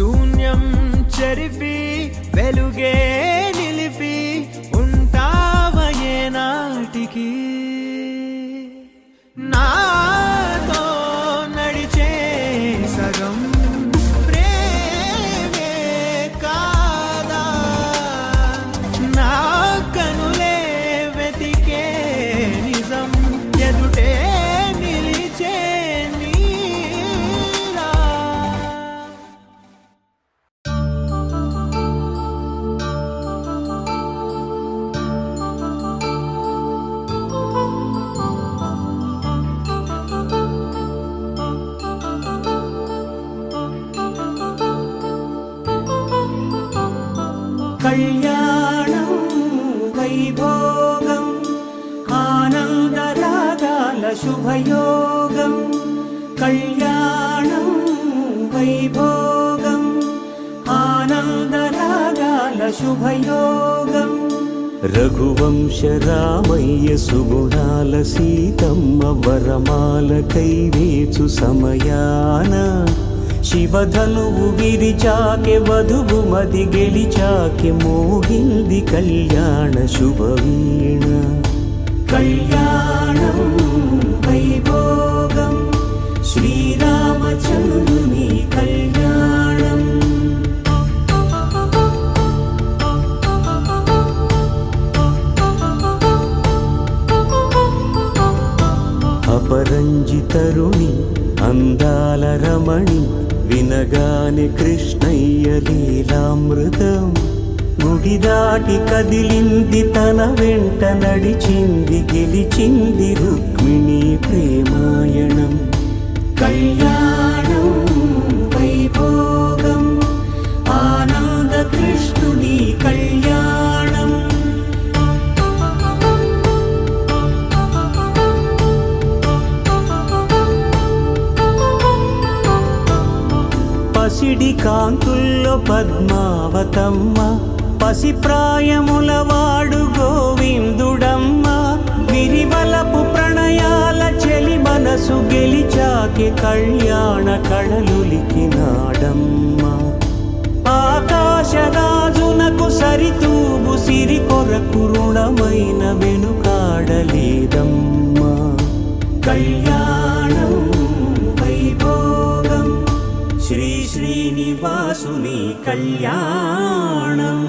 శూన్యం చెరిపి వెలుగే నిలిపి ఉంటావయే నాటికి నాతో నడిచే సగం ప్రేమే కాదా నా కనులే వెతికే నిజం ఎదుటే నిలిచే నీలా కళ్యాణం వైభోగం ఆనందరాగాల శుభయోగం కళ్యాణం వైభోగం ఆనందరాగాల శుభయోగం రఘువంశ రామయ్య సుగుణాల సీతమ్మ వరమాల కైవేచు సమయాన శివధనువు విరిచాకె వధువు మది గెలిచాకె మోగింది కళ్యాణ శుభవీణ కళ్యాణం వైభోగం శ్రీరామచంద్రుని కళ్యాణం అపరంజి తరుణి అందాల రమణి వినగానే కృష్ణయ్య లీలామృతం గుడి దాటి కదిలింది తన వెంట నడిచింది గెలిచింది రుక్మిణి ప్రేమాయణం కళ్యాణం వైభోగం ఆనంద కృష్ణుని కళ్యాణం పసిడి కాంతుల్లో పద్మావతమ్మ పసిప్రాయముల వాడు గోవిందుడమ్మ విరివలపు ప్రణయాల చెలి మనసు గెలిచాకె కళ్యాణ కళలులికినాడమ్మ ఆకాశరాజునకు సరితూగు సిరి కొరకు రుణమైన వెనుకాడలేదమ్మ కళ్యాణం వైభోగం శ్రీ శ్రీనివాసుని కళ్యాణం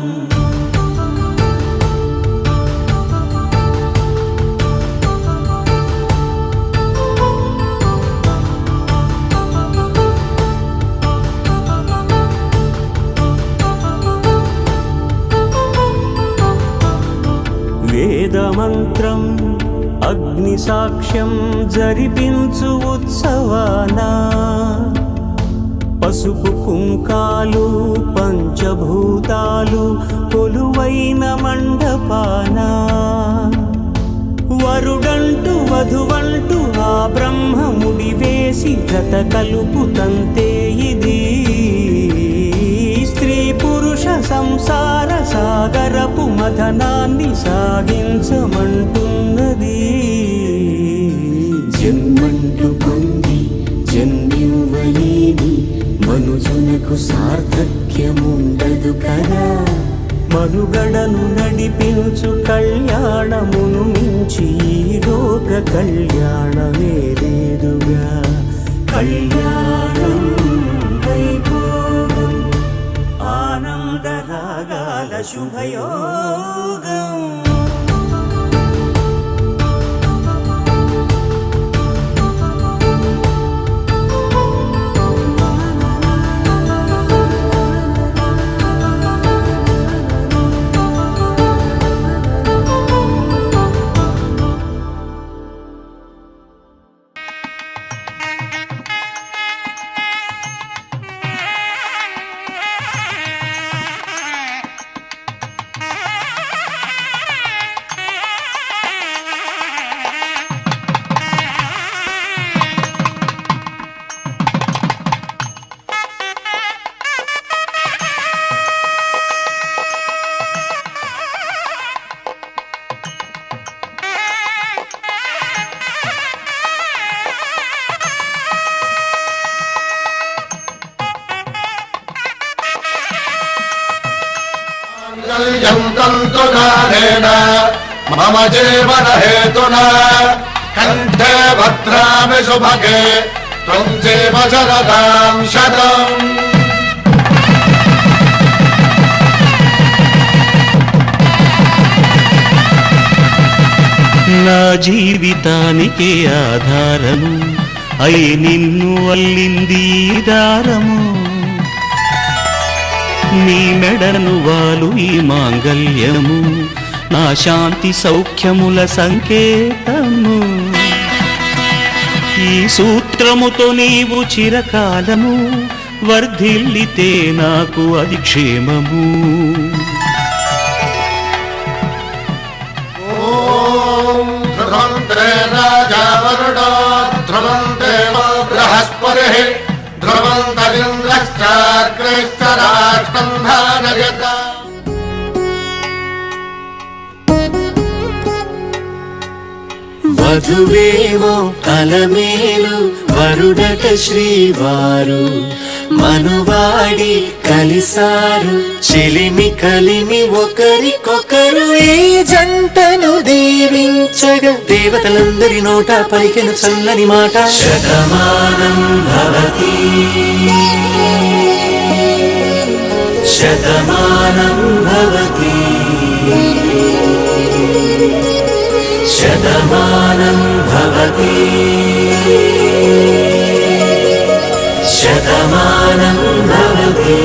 వేదమంత్రం అగ్ని సాక్ష్యం జరిపించు ఉత్సవానా పసుపు కుంకాలు పంచభూతాలు కొలువైన మండపాన వరుడంటూ వధువంటూ ఆ బ్రహ్మముడి వేసి జత కలుపుతంతే ఇది స్త్రీ పురుష సంసార సాగరపు మథనాన్ని సాగించమంటున్నది జన్మంటూ పొంది జన్మివ్వలేని మనుజునకు సార్థక్యముండదు కదా మనుగడను నడిపించు కళ్యాణమును మించి ఈ లోక కళ్యాణమే లేదుగా కళ్యాణం వైభోగం ఆనందరాగాల శుభయోగం మాంగళ్యం తంతునానేన మమ జీవన హేతునా కంఠే భద్రామి శుభగే త్వం జీవ శరదాం శతం. నా జీవితానికి ఆధారము అయి నిన్ను అల్లింది దారము. నీ మెడను వాలు ఈ మాంగళ్యము నా శాంతి సౌఖ్యముల సంకేతము. ఈ సూత్రముతో నీవు చిరకాలము వర్ధిల్లితే నాకు అది క్షేమము. వధువేమో అలమేలు వరుడట శ్రీవారు మనువాడి కలిసారు చెలిమి కలిమి ఒకరికొకరు. ఈ జంటను దీవించగా దేవతలందరి నోట పలికెను చల్లని మాట. శతమానం భవతి శతమానం భవతి శతమానం భవతి శతమానం భవతి.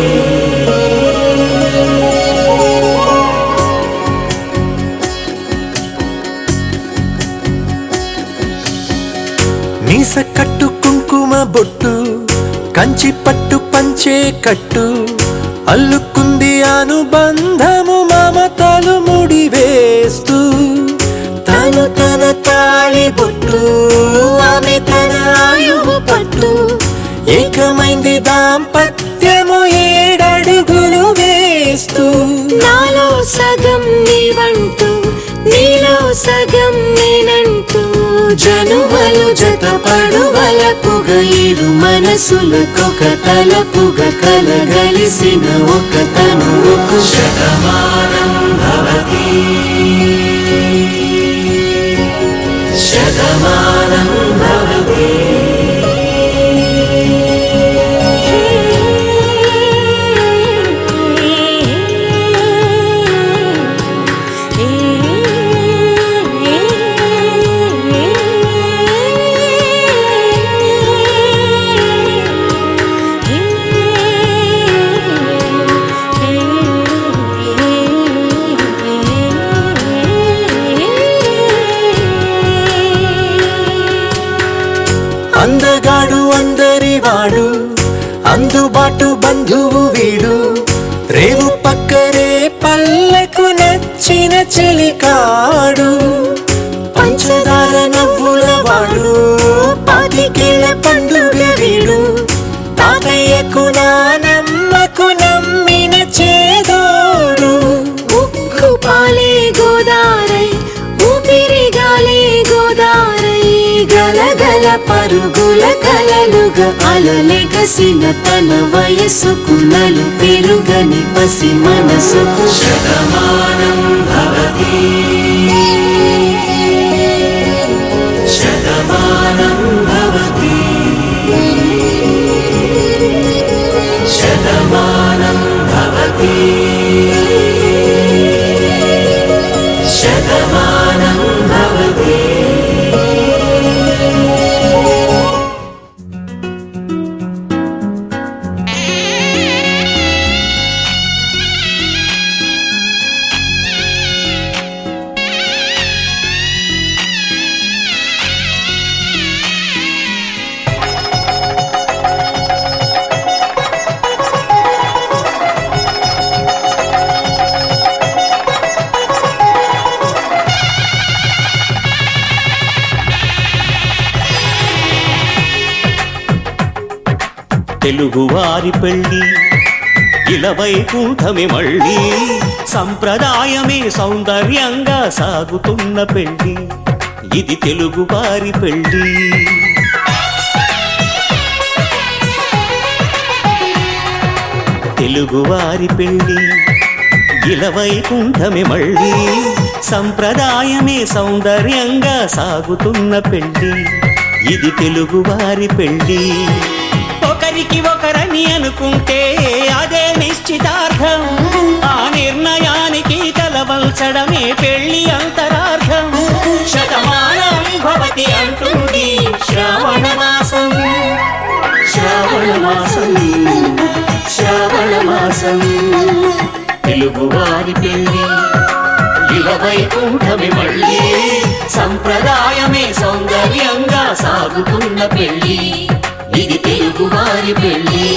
మీస కట్టు కుంకుమ బొట్టు కంచి పట్టు పంచే కట్టు అల్లుకుంది అనుబంధము మమతలు ముడివేస్తూ. తను తన తాళి బొట్టు ఆమె తన ఆయువు పట్టు ఏకమైంది దాంపత్యము 7 అడుగులు వేస్తూ. నాలో సగం నీవంటూ నీలో సగం నేనంటూ జనుమలు జతపడువలపుగ ఇరు మనసులకొక తలపుగ కలగలిసిన ఒక తనువుకు. శతమానం భవతి శతమానం భవతి అందగాడు అందరివాడు అందుబాటు బంధువు వీడు. రేవు పక్కరే పల్లెకు నచ్చిన చెలికాడు పంచదార నవ్వుల వాడు 25 పండుగ వీడు. తాతయ్యకు నానమ్మకు నమ్మిన చేదోడు. ఉక్కు పాలే గోదారై ఊపిరి గాలే గోదారై గలగల పరుగుల కలలుగా అలలెగసిన తన వయసుకు నలు పెరుగని పసి మనసుకు. శతమానం భవతి శతమానం భవతి శతమానం భవతి శతమానం భవతి. తెలుగువారి పెళ్ళి ఇలవైకుంఠమే మళ్ళీ సంప్రదాయమే సౌందర్యంగా సాగుతున్న పెళ్ళి ఇది తెలుగువారి పెళ్ళి. తెలుగువారి పెళ్ళి ఇలవైకుంఠమే మళ్ళీ సంప్రదాయమే సౌందర్యంగా సాగుతున్న పెళ్ళి ఇది తెలుగువారి పెళ్ళి ఒకరికి ఒకరని అనుకుంటే అదే నిశ్చితార్థం ఆ నిర్ణయానికి తలవంచడమే పెళ్లి అంతరార్థం శతమానం భవతి అంటుంది శ్రావణ మాసం శ్రావణ మాసం శ్రావణ మాసం తెలుగువారి పెళ్లి ఇలవైకుంఠమే మళ్ళీ సంప్రదాయమే సౌందర్యంగా సాగుతున్న పెళ్లి ఇది తెలుగువారి పెళ్లి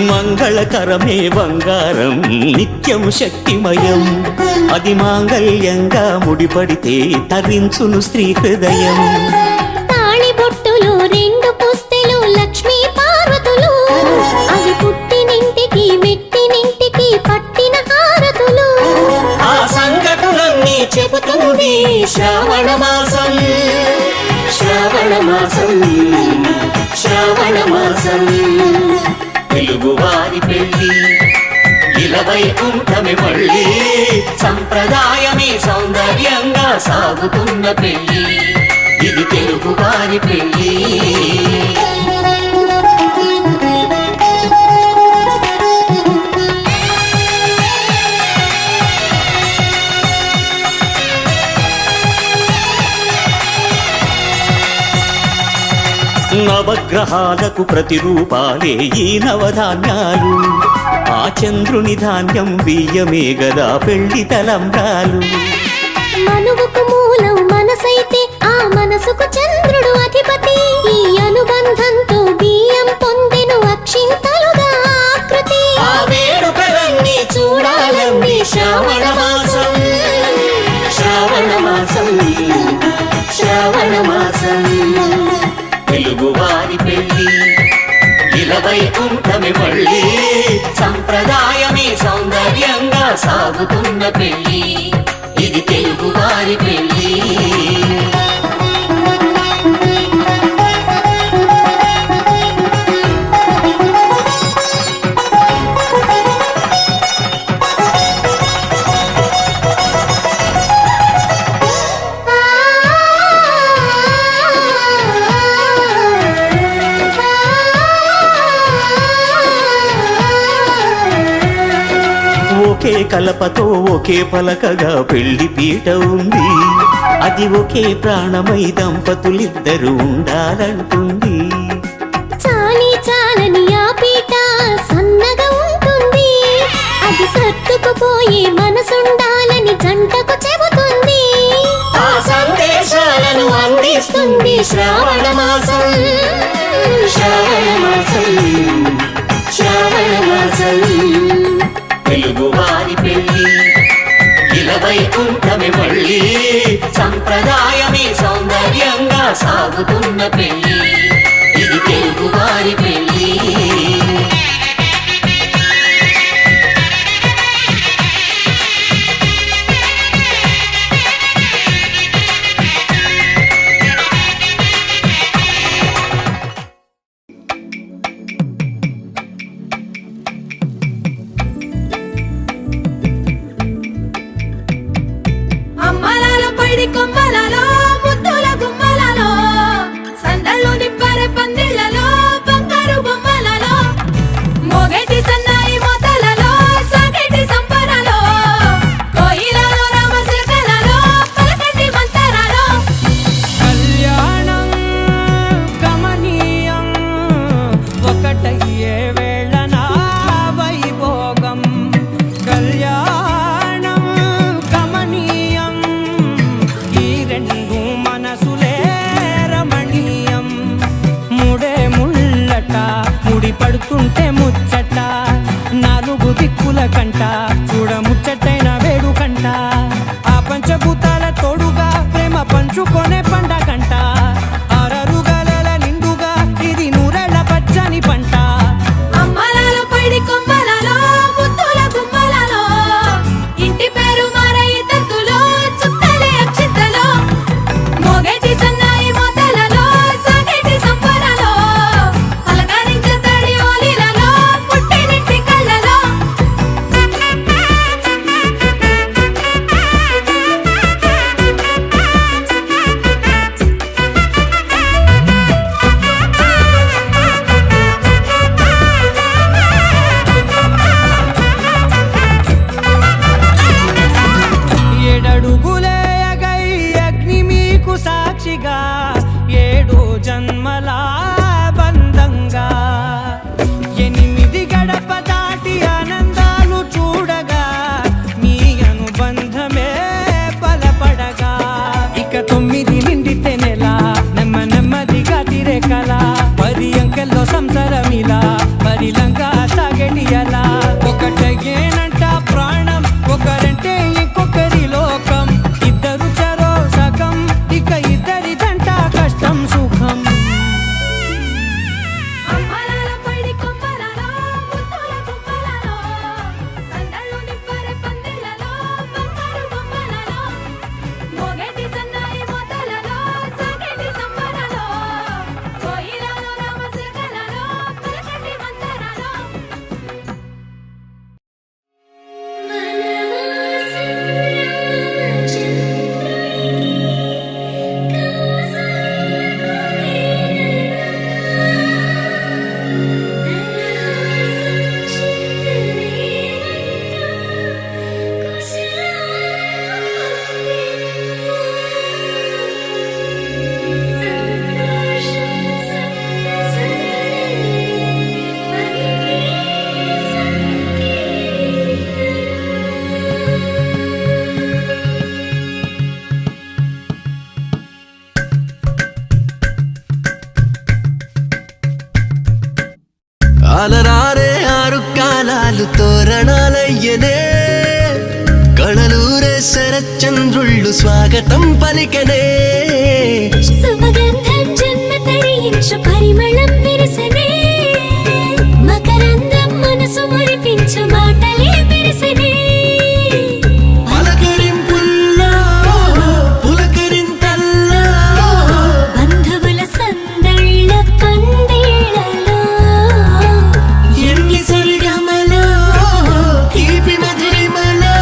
మంగళకరమే బంగారం నిత్యం శక్తిమయం అది మాంగళ్యంగా ముడిపడితే తరించును స్త్రీ హృదయం తాళిబొట్టులు రెండు పుస్తెలు లక్ష్మీ పార్వతులు అవి పుట్టినింటికి మెట్టినింటికి పట్టిన హారతులు ఆ సంఘటనలన్నీ చెబుతుంది శ్రావణ మాసం శ్రావణ మాసం శ్రావణ మాసం తెలుగువారి పెళ్లి ఇలవైకుంఠమే మళ్ళీ సంప్రదాయమే సౌందర్యంగా సాగుతున్న పెళ్లి ఇది తెలుగువారి పెళ్లి నవగ్రహాలకు ప్రతిరూపాలే ఈ నవధాన్యాలు ఆ చంద్రుని ధాన్యం బియ్యమే గదా పెళ్లి తలంబ్రాలు మనువుకు మూలం మనసైతే ఆ మనసుకు చంద్రుడు అధిపతి ఈ అనుబంధంతో బియ్యం పొందెను అక్షింతలుగా ఆకృతి ఆ వేడుకలన్నీ చూడాలండి శ్రావణ మాసం శ్రావణ మాసం శ్రావణ మాసం తెలుగువారి పెళ్లి ఇలవైకుంఠమే మళ్ళీ సంప్రదాయమే సౌందర్యంగా సాగుతున్న పెళ్లి ఇది తెలుగువారి పెళ్లి ఒకే కలపతో ఒకే పలకగా పెళ్లి పీట ఉంది అది ఒకే ప్రాణమై దంపతులిద్దరూ ఉండాలంటుంది చాలి చాలని ఆ పీట సన్నగా ఉంటుంది అది సర్దుకుపోయే మనసుండాలని జంటకు చెబుతుంది ఆ సందేశాలను అందిస్తుంది శ్రావణ మాసం శ్రావణ మాసం శ్రావణ మాసం తెలుగువారి పెళ్లి ఇలవైకుంఠమే మళ్ళీ సంప్రదాయమే సౌందర్యంగా సాగుతున్న పెళ్లి ఇది తెలుగువారి పెళ్లి అమ్మలాల పైడి కొమ్మలలో ముద్దుల గుమ్మలలో సందళ్ళు నిప్పరె పందిళ్లలో బంగారు బొమ్మలలో మోగేటి సన్నాయి మొదలలో సాగేటి సంబరాలో కోయిలలో రామశిల్కలలో పలకటి మంతరాలో కళ్యాణం గమనీయం ఒకటయ్యే వేళ నా వైభోగం కళ్యాణం గమనీయం ఈ రెండు మనసులే రమణీయం ముడే ముళ్ళట ముడి పడుతుంటే ముచ్చట నాలుగు దిక్కుల కంట చూడ ముచ్చటైన వేడి ఒకరంటే ఇంకొకరి లోకం, ఇద్దరు చెరో సగం, ఇక ఇద్దరి దంట కష్టం సుఖం. అమ్మలాల పైడి కొమ్మలలో ముత్తుల గుమ్మలలో సందళ్ళు నిప్పరే పందిళ్ళలో బంగారు బొమ్మలలో మోగేటి సన్నాయి మోతలలో సాగేటి సంబరాలో కోయిలలో రామశిల్కలలో పలకటి మంతరాలో అలరారే ఆరు కాలాలు తోరణాలయ్యనే, కళలూరే శరచంద్రుళ్ళు స్వాగతం పలికనే. సుమగంధం జన్మ తరించు పరిమళం విరసనే, మకరందం మనసు మురిపించు మాటలే విరసనే. పలకరింపుల్లో పులకరింతల్లో బంధువుల సందళ్ళ పందిళ్ళలో ఎన్ని సరిగమలో తీపి మధురిమలో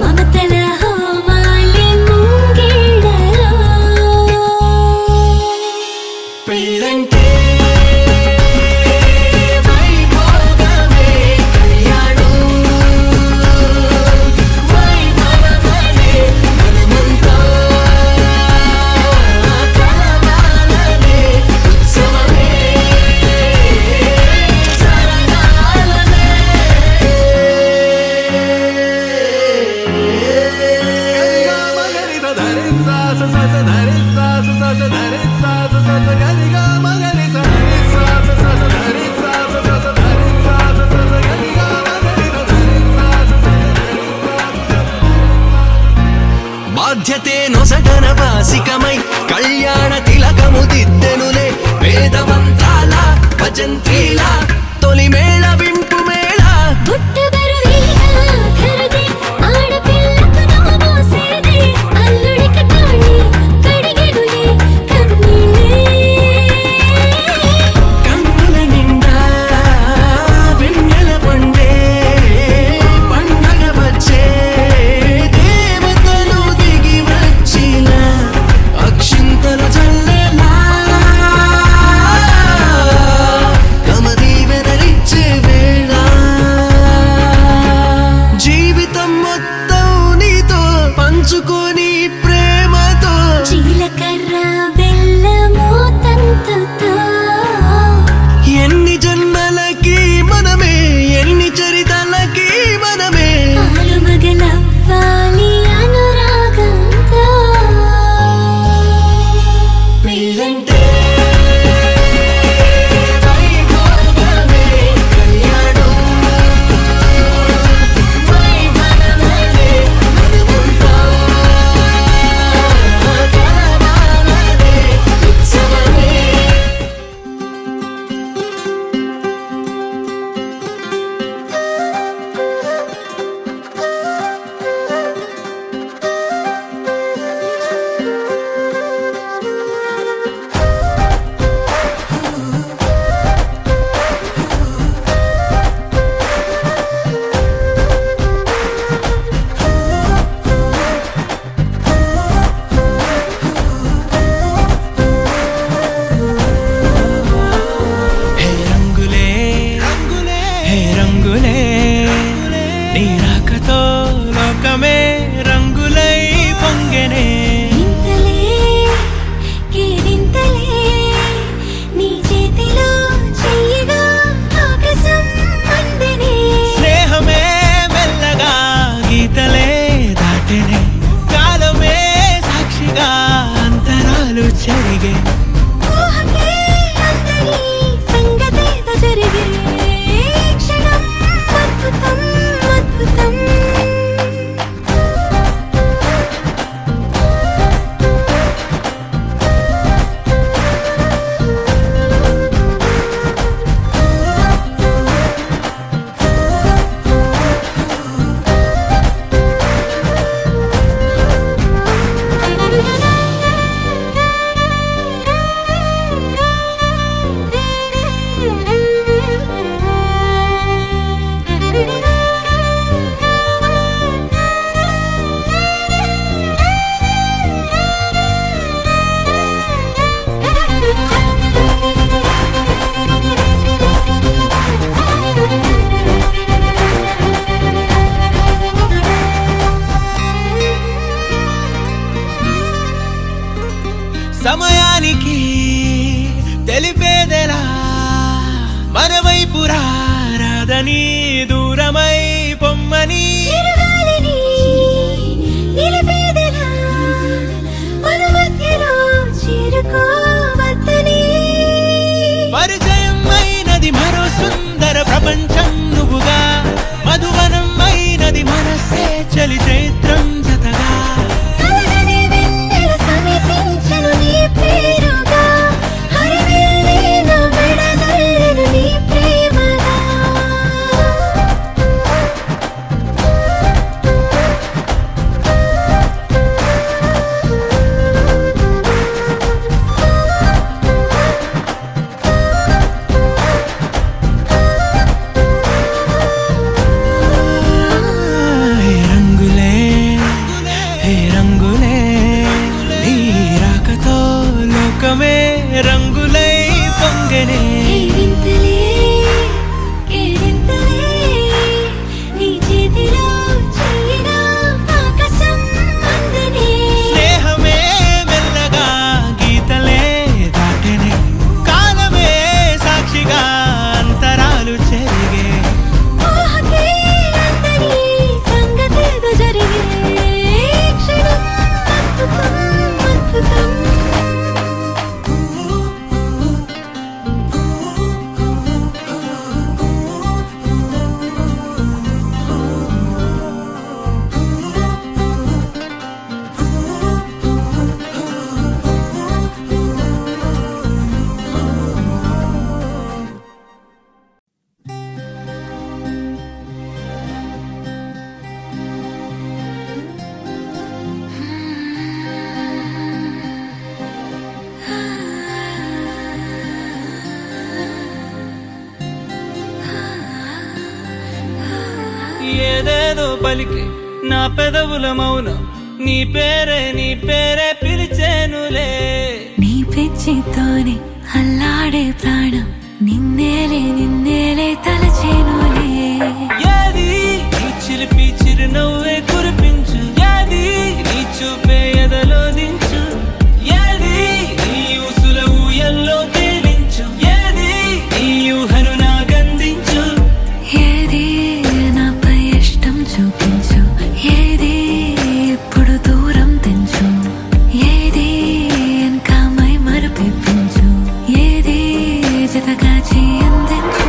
మమతల హోమాలి ముంగిళ్ళలో పెళ్ళంటే వైభోగమే కళ్యాణం, వైభవమనే మనమంతా కలవాలనే ఉత్సవమే సరదాలనే. బాధ్యతే నొసటన వాసికమై కళ్యాణ తిలకము దిద్దెనులే, వేదమంత్రాల భజంత్రీల తొలి మేళ వింపు మేళ. బుట్టబరువీగా కరుదే ఆడపిల్లకు నోమోసేదే, అల్లుడికి తాళి కడిగెనులే కన్నీళ్ళే. కన్నుల నిండా వెన్నెల పండే పండగ వచ్చే, దేవతలు దిగి వచ్చిన అక్షింతలు చల్లేలా, కమదీవెనరిచ్చే వేళ. జీవితం మొత్తం నీతో పంచుకొని ప్రేమతో, జీలకర్ర బెల్లము తంతుతో ఎన్ని జన్మలకి మనమే, ఎన్ని చరితలకి మనమే. ఆలుమగలవ్వాలి అనురాగంతో. పెళ్ళంటే వైభోగమే కళ్యాణం, వైభవమనే మనమంతా ఏదేదో పలికి నా పెదవుల మౌనం నీ పేరే పిలిచేనులే నీ పిచ్చితోనే అల్లాడే ప్రాణం నిన్నేలే తలచేనులే ఏది నీ చిలిపి చిరునవ్వే కురిపించు ఏది నీ చూపే ఎదలో దించు ఏది నీ ఊసుల ఊయల్లో తేలించు ఏది నీ ఊహను నాగందించు ఏది నాపై ఇష్టం చూపించు ఏది ఇప్పుడు దూరం తెంచు ఏది ఇంకా మై మరపించు ఏది జతగా చేయందించు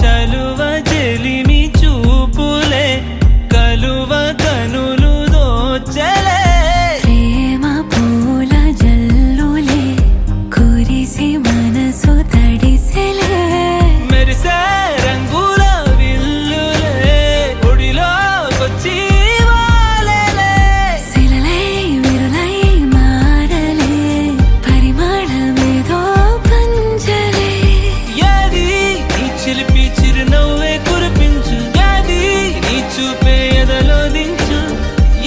చలువ చెలిమి చూపులే కలువ కనులు దోచలే ప్రేమ పూల జల్లులే కురిసి మనసు తడిసెలే మెరిసే రంగుల విల్లులే ఒడిలోకొచ్చి వాలేలే శిలలై విరులై మారలే పరిమళమేదో పంజలే ఏది నీ చిలిపి చిరునవ్వే కురిపించు ఏది నీ చూపే ఎదలో దించు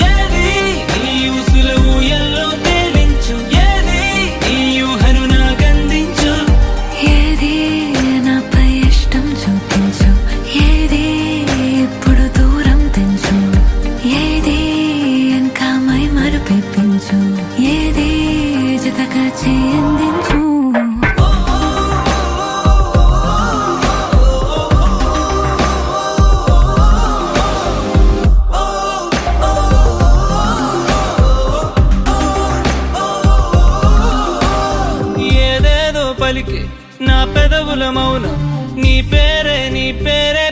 ఏది నీ ఊసుల ఊయల్లో తేలించు ఏది నీ ఊహను నాగందించు ఏది నాపై ఇష్టం చూపించు ఏది ఇప్పుడు దూరం తెంచు ఏది ఇంకా మై మరపించు ఏది జతగా చేయందించు ఏదేదో పలికి నా పెదవుల మౌనం నీ పేరే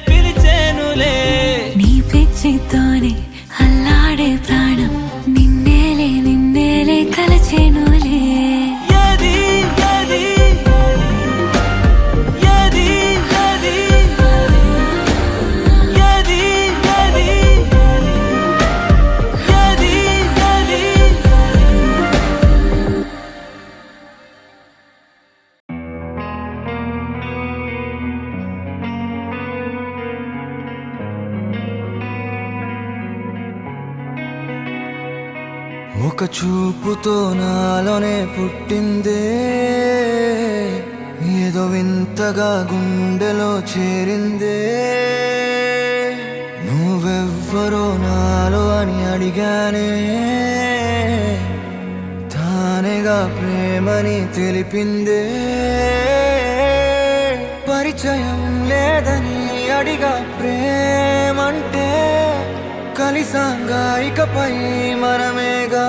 పిలిచేనులే నీ పిచ్చితోనే అల్లాడే ప్రాణం నిన్నేలే తలచేనులే ఏది ఏది ఏది ఏది ఏది ఏది ఏది ఏది ఒక చూపుతో నాలోనే పుట్టిందే ఏదో వింతగా గుండెలో చేరిందే నువ్వెవ్వరో నాలో అని అడిగానే తానేగా ప్రేమని తెలిపిందే పరిచయం లేదని అడిగా ప్రేమంటే కలిసాంగా ఇకపై మనమేగా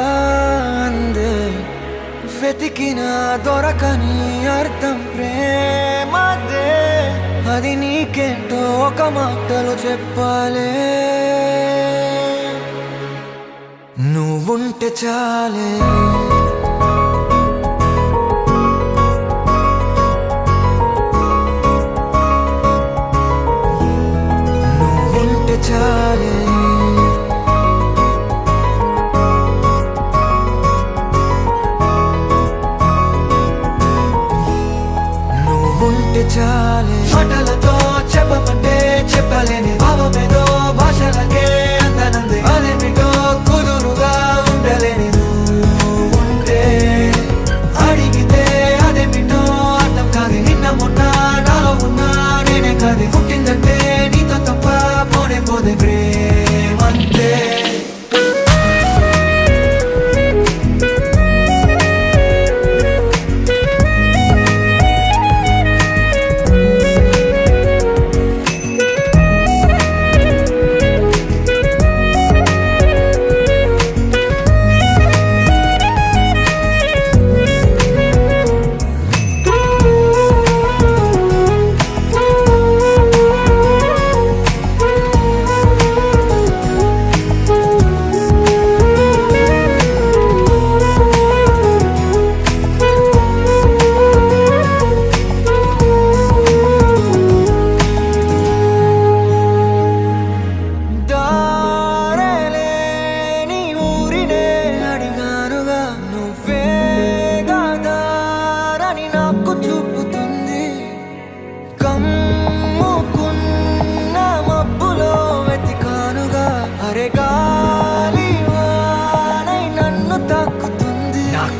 అందే వెతికిన దొరకని అర్థం ప్రేమదే అది నీకేంటో ఒక మాటలో చెప్పాలే నువ్వుంటే చాలే నువ్వుంటే చాలే నువ్వుంటే చాలే మాటలతో చెప్పమంటే చెప్పలేని భావమేదో భాషలకే అందనంది అదేమిటో కుదురుగా ఉండలేని నువ్వుంటే అడిగితే అదేమిటో అర్థం కాదు నిన్న మొన్న నాలో ఉన్నా నేనే కాదు పుట్టిందంటే నీతో తప్ప పోనే పోదే ప్రేమంతే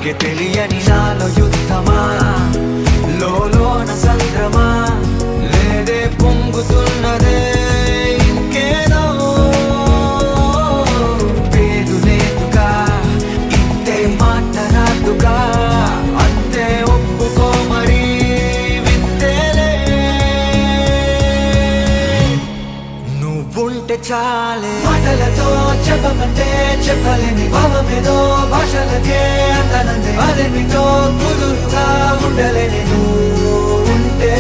నీకే తెలియని నాలో యుద్ధమా లోన సంద్రమా లేదే పొంగుతున్నదే ఇంకేదో పేరు లేదుగా ఇంతే మాట రాదుగా అంతే ఒప్పుకో మరి వింతేలే నువ్వుంటే చాలే మాటలతో చెప్పమంటే చెప్పలేని భావమేదో భాషలకే అందనందే అదేమిటో కుదురుగా ఉండలేని నువ్వుంటే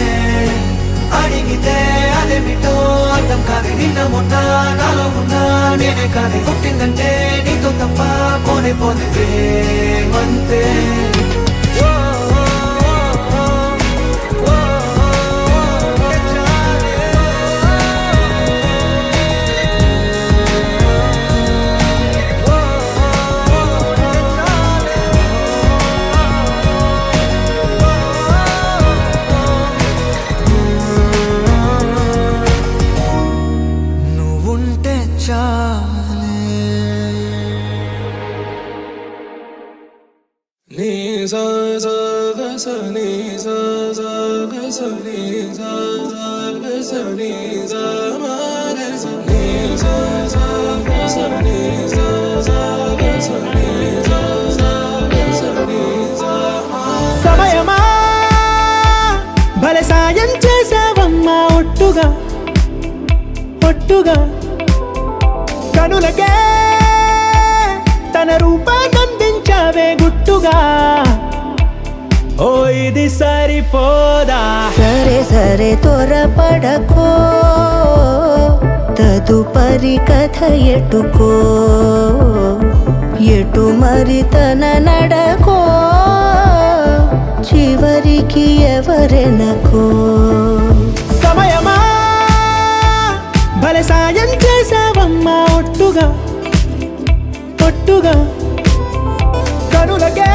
అడిగితే అదేమిటో అర్థం కాదు నిన్న మొన్న నాలో ఉన్నా నేనే కాదు పుట్టిందంటే నీతో తప్ప పోనే పోతే ప్రేమంతే నువ్వుంటే చాలే నీ సా సా గ స నీ సా సా గ స నీ సా సా గ స నీ సా మా గ స నీ సా సా గ స నీ సా సా గ స నీ సా సా గ స నీ సా మా సమయమా భలే సాయం చేసావమ్మా ఒట్టుగా ఒట్టుగా కనులకే తన రూపాన్నందించావే గుట్టుగా ఓ ఇది సరిపోదా సరే సరే త్వరపడకో తదుపరి కథ ఎటుకో ఎటు మరి తన నడకో చివరికి ఎవరెనకో సమయమా భలే సాయం చేసావమ్మా ఒట్టుగా ఒట్టుగా కనులకే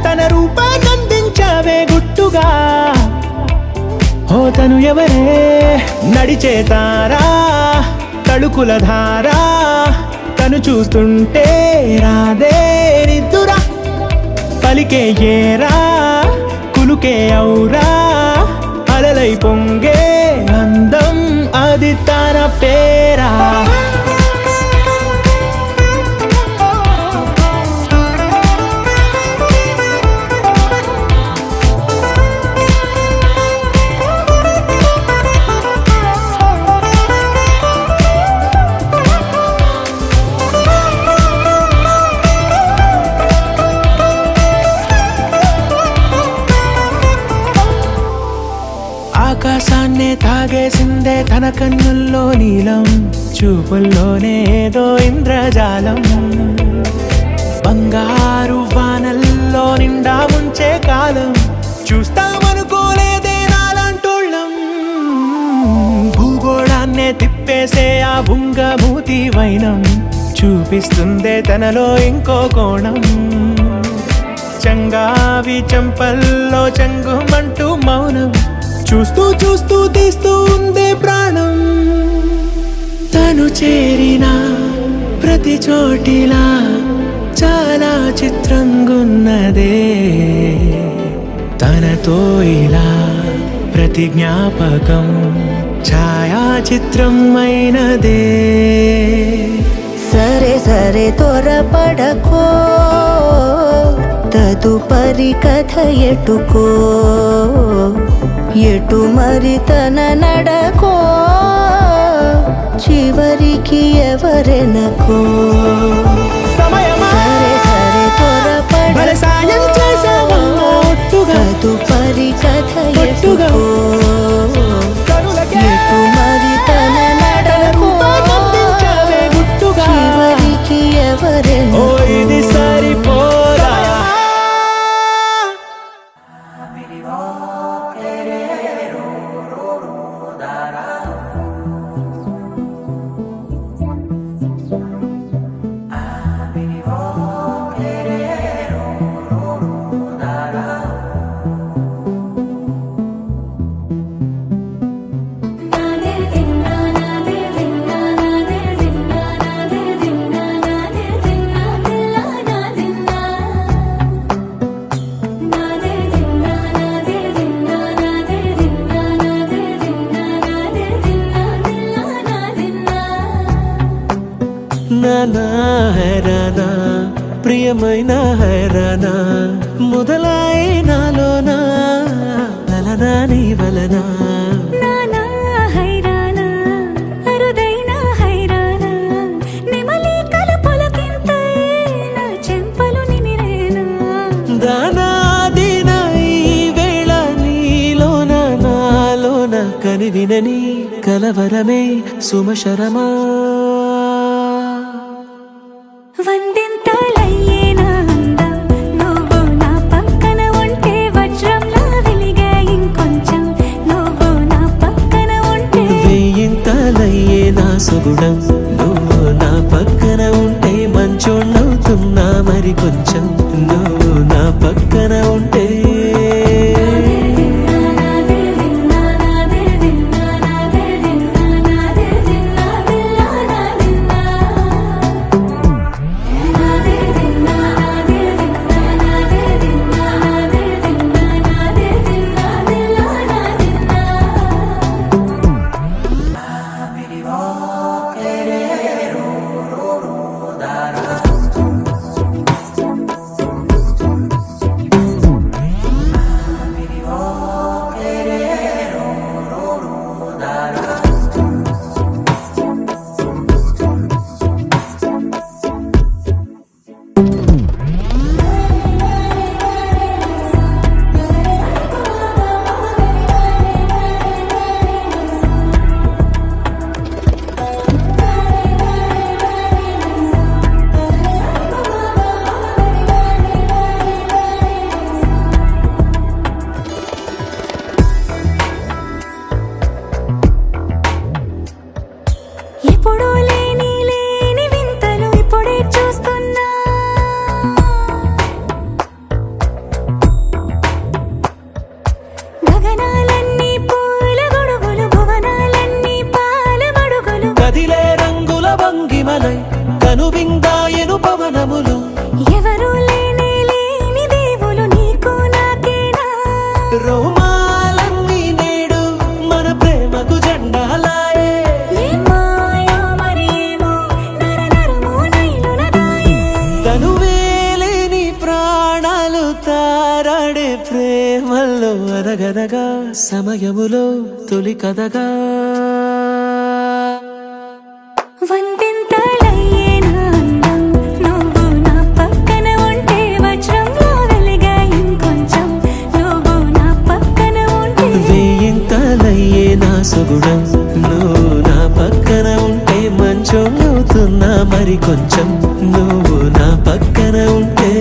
తన రూపాన్నందించావే గుట్టుగా ఓ తను ఎవరే నడిచే తారా తళుకుల ధారా తను చూస్తుంటే రాదే నిద్దురా పలికే ఏరా కులుకే ఔరా అలలై పొంగే అందం అది తన పేరా ఆకాశాన్నే తాగేసిందే తన కన్నుల్లో నీలం చూపుల్లోనే ఏదో ఇంద్రజాలం బంగారు వానల్లో నిండా ఉంచే కాలం చూస్తామనుకోలేదే నాలాంటోళ్ళం భూగోళాన్నే తిప్పేసే ఆ బుంగమూతి వైనం చూపిస్తుందే తనలో ఇంకో కోణం చంగావి చంపల్లో చంగుమంటూ మౌనం చూస్తూ చూస్తూ తీస్తూ ఉందే ప్రాణం తను చేరిన ప్రతి చోటిలా చాలా చిత్రంగున్నదే తనతో ఇలా ప్రతి జ్ఞాపకం ఛాయాచిత్రం అయినదే సరే సరే త్వరపడకో తదుపరి కథ ఎటుకో ఎటు మరి తన నడకో చివరికి ఎవరెనకో సమయమా సరే సరే భలే సాయం చేసావమ్మా ఒట్టుగా తదుపరి కథ ఒట్టుగా ఎటుకో కనులకే ఎటు మరి తన నడకో రూపాన్నందించావే గుట్టుగా చివరికి ఓ ఎవరెనకో ఇది సరిపోదా ఏమైనా హైరానా మొదలాయే నాలోనా వలనా నీ వలనా నానా హైరానా అరుదైన హైరానా నెమలి కలపులకింతై నా చెంపలు నిమిరేనా దానాదిన ఈ వేళ నీలోన నాలోన కనివినని కలవరమే సుమశరమా వందింతలయ్యేనా అందం నువ్వు నా పక్కన ఉంటే వజ్రంలా వెలిగే ఇంకొంచెం నువ్వు నా పక్కన ఉంటే వెయ్యింతలయ్యే నా సుగుణం నువ్వు నా పక్కన ఉంటే మంచోణ్ణవుతున్నా మరి కొంచెం నువ్వు నా పక్కన ఉంటే ఎప్పుడూ లేని లేని వింతలు ఇప్పుడే చూస్తున్నా గగనాలన్నీ పూల గొడుగులు భువనాలన్నీ పాల మడుగులు కదిలే రంగుల భంగిమలై కనువిందాయను పవనములు ఎవరూ లేని లేని దేవులు నీకు నాకేనా రోమాలన్నీ నేడు మన ప్రేమకు జెండాలాయే ఏ మాయో మరి ఏమో నరనరమో నైలున దాయే తనువేలేని ప్రాణాలు తారాడే ప్రేమల్లో అనగనగా సమయములో తొలి కథగా వందింతలయ్యేనా అందం నువ్వు నా పక్కన ఉంటే వజ్రంలా వెలిగే ఇంకొంచెం నువ్వు నా పక్కన ఉంటే వెయ్యింతలయ్యే నా సుగుణం నువ్వు నా పక్కన ఉంటే మంచోణ్ణవుతున్నా మరి కొంచెం నువ్వు నా పక్కన ఉంటే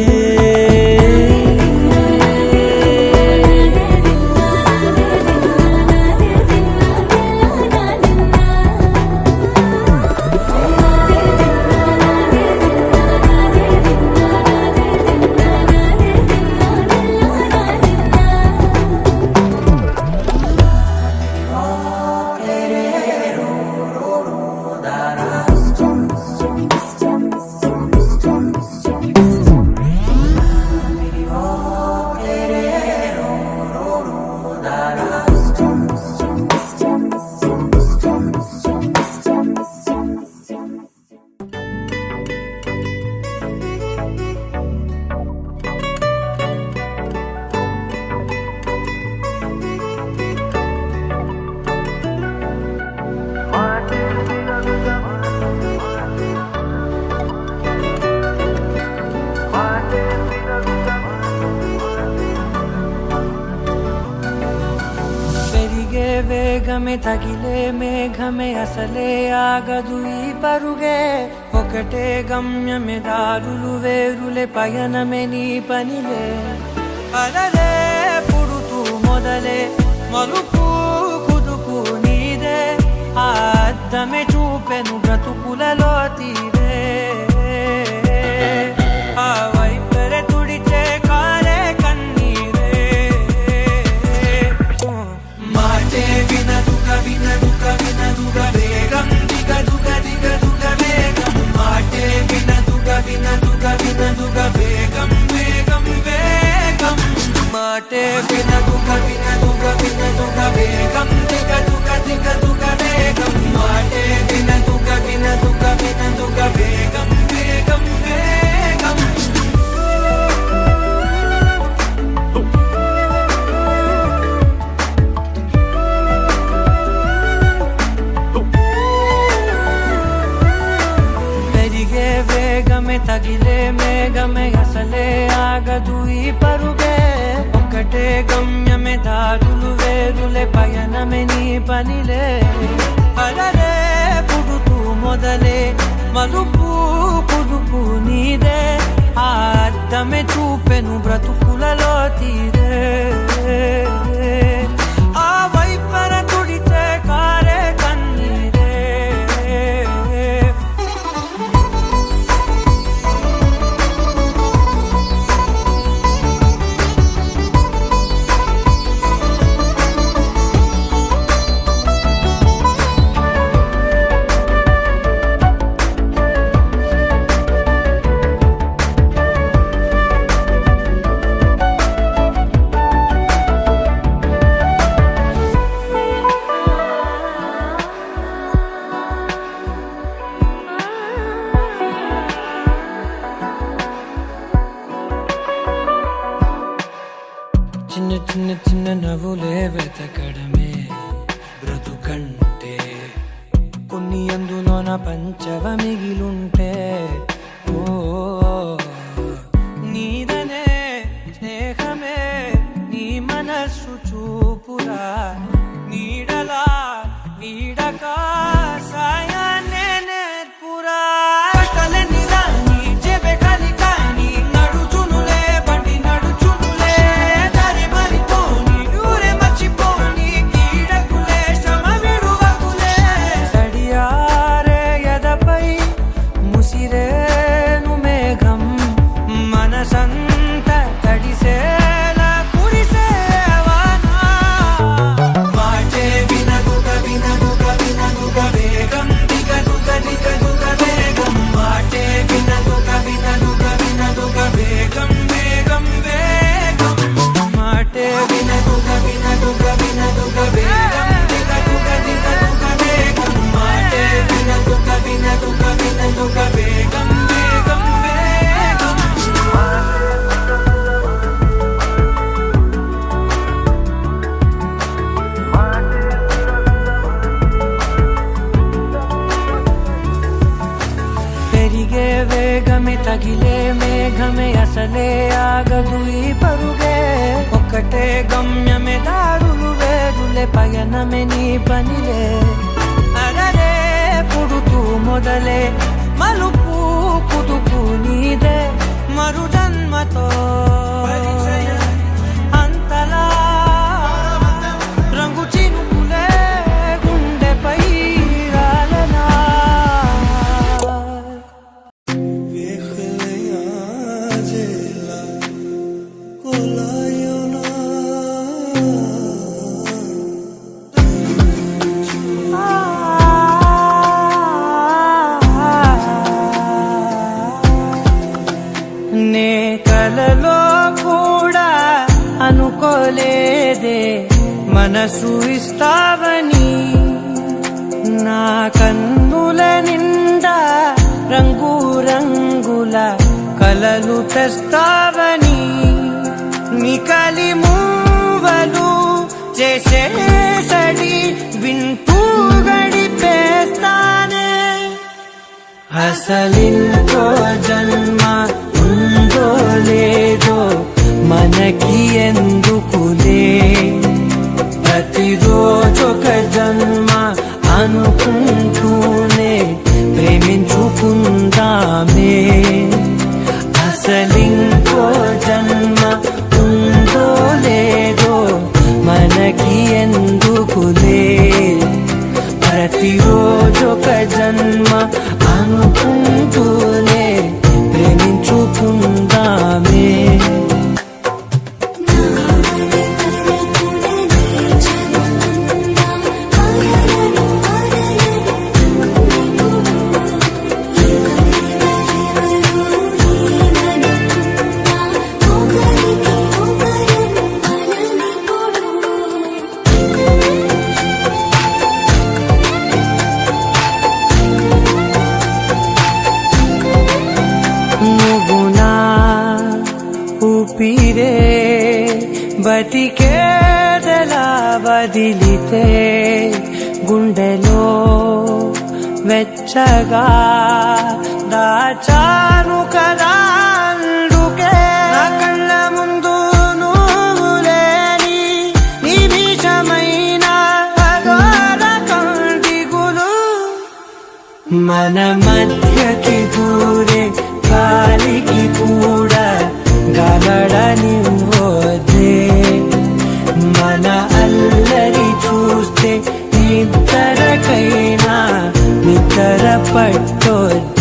పెరిగే వేగమే తగిలే మేఘమే అసలే ఆగదు ఈ పరుగే ఒకటే గమ్యమే దారులు వేరులే పయనమే నీ పనిలే అలలే పుడుతూ మొదలే మలుపు కుదుపు నీదే ఆ అద్దమే చూపెను బ్రతుకులలో తీరే ఆ వైపరే తుడిచే కారే కన్నీరే మాటే వినదుగ వినదుగ వినదుగ వేగం దిగ దుగ దిగ దుగ వేగం మాటే వినదుగ వినదుగ వినదుగ వేగం వేగం వేగం మాటే వినదుగ వినదుగ వినదుగ వేగం దిగ దుగ దిగ దుగ వేగం మాటే వినదుగ వినదుగ వినదుగ వేగం వేగం వేగం ఆగదు ఈ పరుగే ఒకటే గమ్యమే దారులు వేరులే పయనమే నీ పనిలే అలరే పుడుతూ మొదలే మలుపు కుదుపు నీదే ఆ అద్దమే చూపెను బ్రతుకులలో తీరే ఆ వైపర తుడితే కారే కన్నీరే చిన్న చిన్న చిన్న నవ్వులే వెతకడమే బ్రతుకంటే కొన్ని అందులోన పంచవ మిగిలుంటే ఓ నీదనే స్నేహమే నీ మనస్సు చూపురా నీడలా వీడక సాయాన్నే నేర్పురా కలనిలా నీ చెబె కలికాని నడుచునులే బండి నడుచునులే దారి మరిపోని ఊరే మర్చిపోని కీడకులే శ్రమ విడువకులే తడియారే ఎదపై ముసిరేను మేఘం మనసంత తడిసేలా కురిసేవానా మాటే వినదుగ వినదుగ వినదుగ వేగం దిగదుగ దిగదుగ వేగం మాటే వినదుగ వినదుగ వినదుగ వేగం వేగం వేగం మాటే వినదుగ వినదుగ వినదుగ వేగం దిగదుగ దిగదుగ వేగం మాటే వినదుగ వినదుగ వినదుగ వేగం వేగం వేగం పెరిగే వేగమే తగిలే మేఘమే అసలే ఆగదు ఈ పరుగే ఒక్కటే గమ్యమే దారులు వేరులే పయనమే నీ పనిలే అరరే పుడుతూ మొదలే మలుపు కుదుపు నీదే మరు జన్మతో అంతలా రంగు చినుకులే గుండెపై రాలనా నే కలలో కూడా అనుకోలేదే మనసు ఇస్తావని నా కన్నుల నిండా రంగు రంగుల కలలు తెస్తావని మికలి మూవలు చేసేసడి వింటూ గడిపేస్తానే అసలింకో జన్మ ఉందో లేదో మనకి ఎందుకులే ప్రతిరోజొక జన్మ అనుకుంటూనే ప్రేమించుకుందామే అసలింకో జన్మ ఉందో లేదో మనకి ఎందుకులే ప్రతిరోజొక జన్మ అనుకుంటూనే ప్రేమించుకుందామే ఊపిరే బతికేదలా వదిలితే గుండెలో వెచ్చగా దాచాను కదా అందుకే నా మన మధ్యకి దూరే గాలికి కూడా గలడనివ్వదే మన అల్లరి చూస్తే నిద్రకైనా నిద్ర పట్టొద్దే